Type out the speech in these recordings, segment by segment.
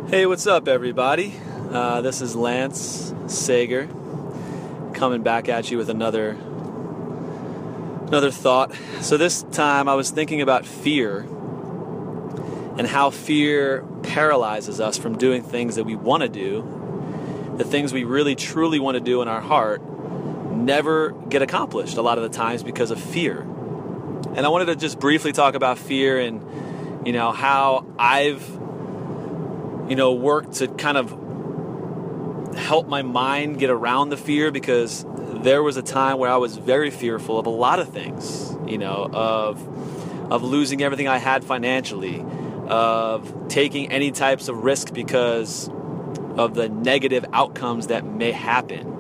Hey, what's up, everybody? This is Lance Sager coming back at you with another thought. So this time I was thinking about fear and how fear paralyzes us from doing things that we want to do. The things we really truly want to do in our heart never get accomplished a lot of the times because of fear. And I wanted to just briefly talk about fear and how I've worked to kind of help my mind get around the fear, because there was a time where I was very fearful of a lot of things, of losing everything I had financially, of taking any types of risk because of the negative outcomes that may happen.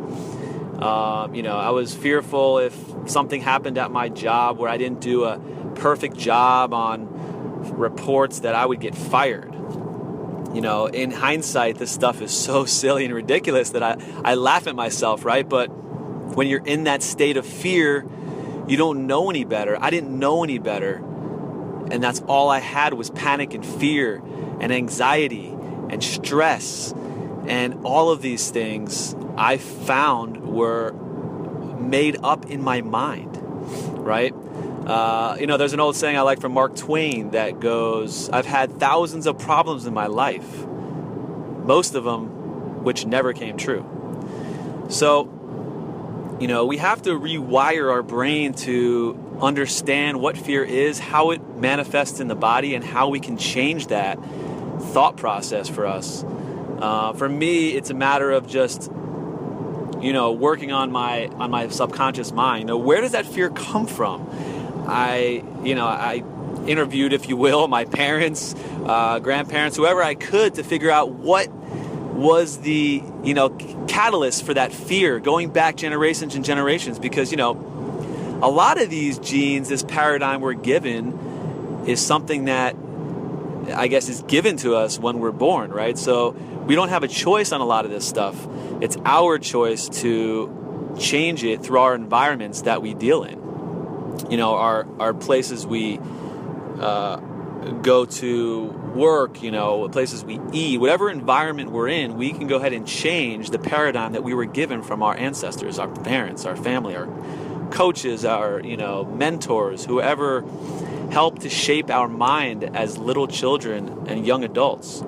I was fearful if something happened at my job where I didn't do a perfect job on reports that I would get fired. In hindsight, this stuff is so silly and ridiculous that I laugh at myself, right? But when you're in that state of fear, you don't know any better. I didn't know any better. And that's all I had was panic and fear and anxiety and stress. And all of these things I found were made up in my mind, right? There's an old saying I like from Mark Twain that goes, I've had thousands of problems in my life, most of them which never came true. So, we have to rewire our brain to understand what fear is, how it manifests in the body, and how we can change that thought process for us. For me, it's a matter of just, working on my subconscious mind. Where does that fear come from? I interviewed, if you will, my parents, grandparents, whoever I could, to figure out what was the, catalyst for that fear going back generations and generations. Because, a lot of these genes, this paradigm we're given is something that I guess is given to us when we're born, right? So we don't have a choice on a lot of this stuff. It's our choice to change it through our environments that we deal in. Our places we go to work, places we eat, whatever environment we're in, we can go ahead and change the paradigm that we were given from our ancestors, our parents, our family, our coaches, our, mentors, whoever helped to shape our mind as little children and young adults.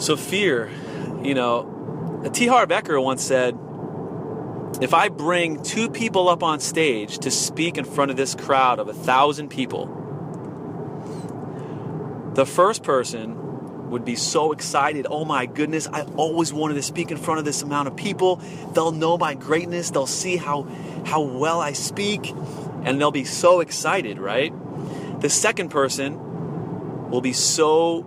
So fear, T. Harv Eker once said, if I bring 2 people up on stage to speak in front of this crowd of 1,000 people, the first person would be so excited. Oh my goodness, I always wanted to speak in front of this amount of people. They'll know my greatness. They'll see how well I speak, and they'll be so excited, right? The second person will be so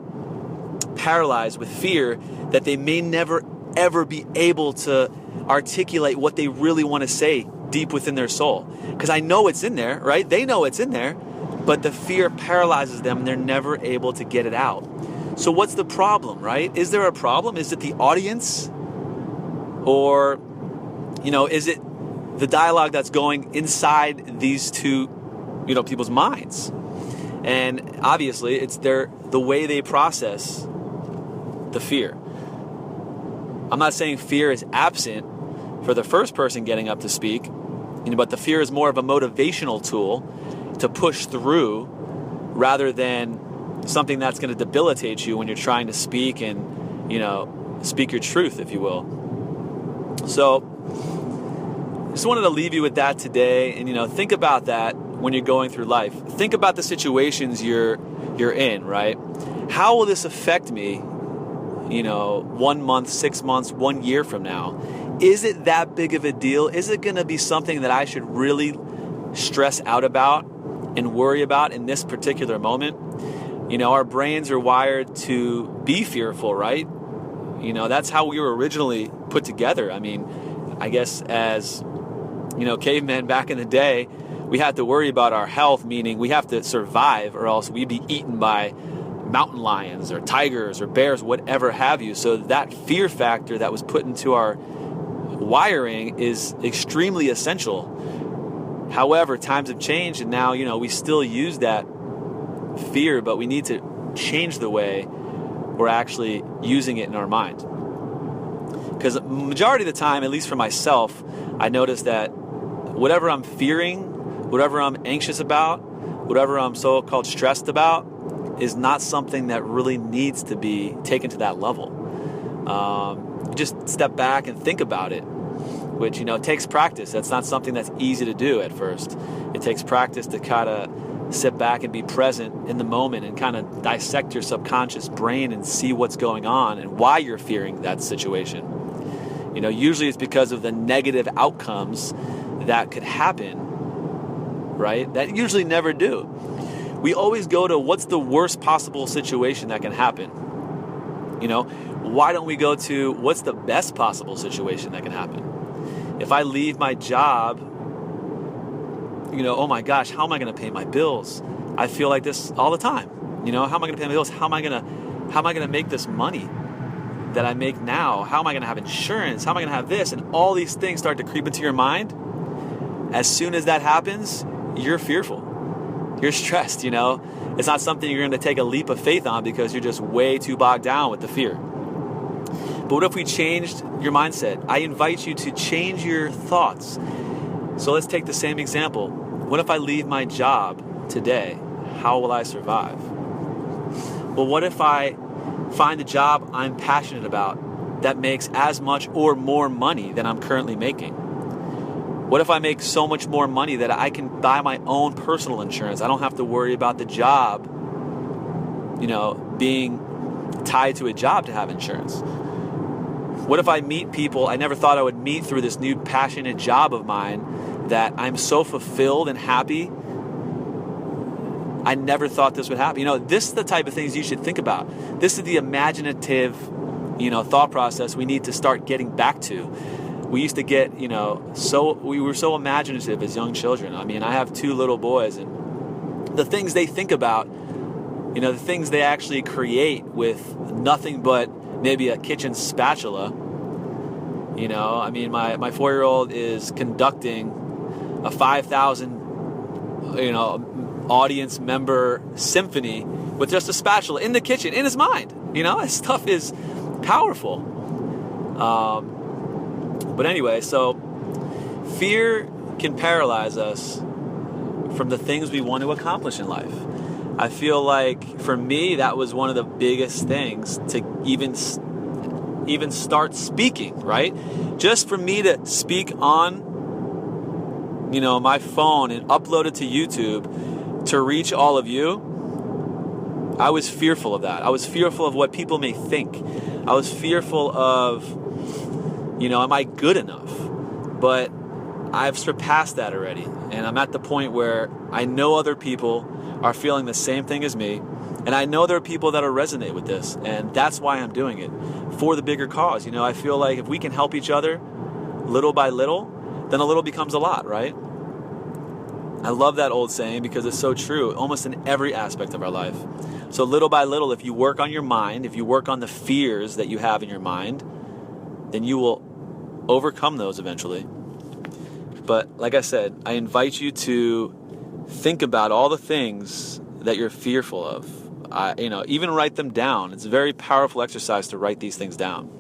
paralyzed with fear that they may never, ever be able to articulate what they really want to say deep within their soul. Because I know it's in there, right? They know it's in there, but the fear paralyzes them and they're never able to get it out. So what's the problem, right? Is there a problem? Is it the audience? Or, is it the dialogue that's going inside these two, people's minds? And obviously it's the way they process the fear. I'm not saying fear is absent for the first person getting up to speak, but the fear is more of a motivational tool to push through rather than something that's going to debilitate you when you're trying to speak and, speak your truth, if you will. So just wanted to leave you with that today, and, think about that when you're going through life. Think about the situations you're in, right? How will this affect me, 1 month, 6 months, 1 year from now? Is it that big of a deal? Is it going to be something that I should really stress out about and worry about in this particular moment? Our brains are wired to be fearful, right? That's how we were originally put together. I mean, I guess as, cavemen back in the day, we had to worry about our health, meaning we have to survive or else we'd be eaten by mountain lions or tigers or bears, whatever have you. So that fear factor that was put into our wiring is extremely essential. However, times have changed, and now, we still use that fear, but we need to change the way we're actually using it in our mind. Because the majority of the time, at least for myself, I notice that whatever I'm fearing, whatever I'm anxious about, whatever I'm so-called stressed about, is not something that really needs to be taken to that level. Just step back and think about it, which, takes practice. That's not something that's easy to do at first. It takes practice to kind of sit back and be present in the moment and kind of dissect your subconscious brain and see what's going on and why you're fearing that situation. Usually it's because of the negative outcomes that could happen, right? That usually never do. We always go to what's the worst possible situation that can happen. Why don't we go to what's the best possible situation that can happen? If I leave my job, oh my gosh, how am I going to pay my bills? I feel like this all the time. How am I going to pay my bills? How am I going to make this money that I make now? How am I going to have insurance? How am I going to have this? And all these things start to creep into your mind. As soon as that happens, you're fearful. You're stressed, It's not something you're going to take a leap of faith on because you're just way too bogged down with the fear. But what if we changed your mindset? I invite you to change your thoughts. So let's take the same example. What if I leave my job today? How will I survive? Well, what if I find a job I'm passionate about that makes as much or more money than I'm currently making? What if I make so much more money that I can buy my own personal insurance? I don't have to worry about the job, being tied to a job to have insurance. What if I meet people I never thought I would meet through this new passionate job of mine that I'm so fulfilled and happy? I never thought this would happen. This is the type of things you should think about. This is the imaginative, thought process we need to start getting back to. We used to get, we were so imaginative as young children. I have 2 little boys, and the things they think about, the things they actually create with nothing but maybe a kitchen spatula. My 4-year-old is conducting a 5,000, audience member symphony with just a spatula in the kitchen, in his mind. This stuff is powerful. But anyway, so fear can paralyze us from the things we want to accomplish in life. I feel like for me, that was one of the biggest things to even start speaking, right? Just for me to speak on, my phone and upload it to YouTube to reach all of you, I was fearful of that. I was fearful of what people may think. I was fearful of, am I good enough? But I've surpassed that already. And I'm at the point where I know other people are feeling the same thing as me. And I know there are people that resonate with this. And that's why I'm doing it, for the bigger cause. I feel like if we can help each other little by little, then a little becomes a lot, right? I love that old saying because it's so true almost in every aspect of our life. So little by little, if you work on your mind, if you work on the fears that you have in your mind, then you will overcome those eventually. But like I said, I invite you to think about all the things that you're fearful of. Even write them down. It's a very powerful exercise to write these things down.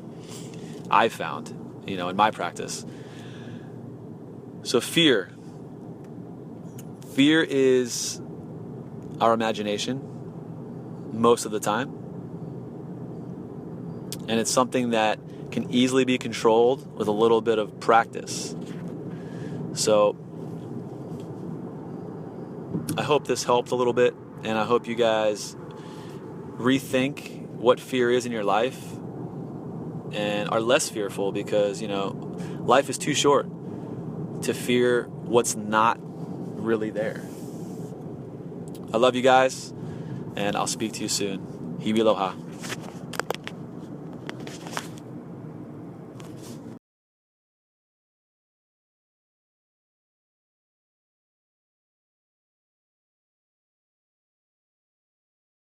I've found, in my practice. So fear is our imagination most of the time. And it's something that can easily be controlled with a little bit of practice. So I hope this helped a little bit, and I hope you guys rethink what fear is in your life and are less fearful because, life is too short to fear what's not really there. I love you guys, and I'll speak to you soon. Hibi aloha.